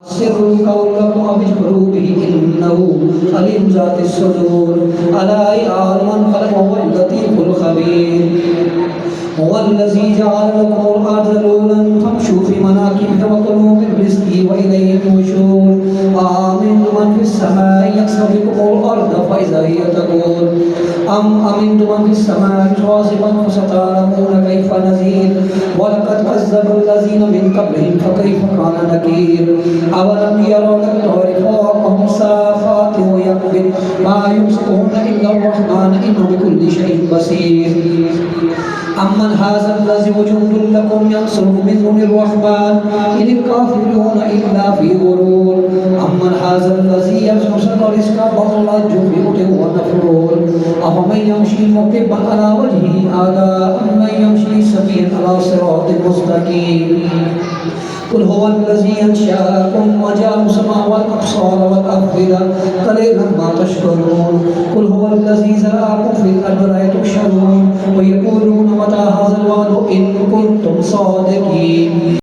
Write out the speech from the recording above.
سروا قولكم أو اجهروا به إنه عليم ذات الصدور ألا يعلم من خلق وهو اللطيف الخبير هو الذي جعل لكم الأرض ذلولا فامشوا في مناكبها وكلوا من رزقه وإليه النشور آمنتم من في السماء يخسف بكم الأرض فإذا هي تمور أم أمنتم من في السماء حاسبا فستعلمون كيف نذير ولقد كذب الذين من قبلهم فكيف كان نكير أولم يروا الطير فوقهم صافات ويقبض ما يمسكهن إلا الرحمن إنه بكل شيء بصير أمن هذا الذي وجند لكم ينصره من دون الرحمن إن الكافرون إلا في غرور أمن هذا الذي يرزق رزقا وظلت جبهته ونفرور أفمن يمشي مكبا على وجهه أهدى أمن يمشي سبيلا على صراط مستقيم قل هو الذي أنشأكم وجعل السماء والأبصار والأفئدة قليلا ما تشكرون قل هو الذي زرعكم في الأرض لا تحشرون ويقولون متى هذا الوعد إن كنتم صادقين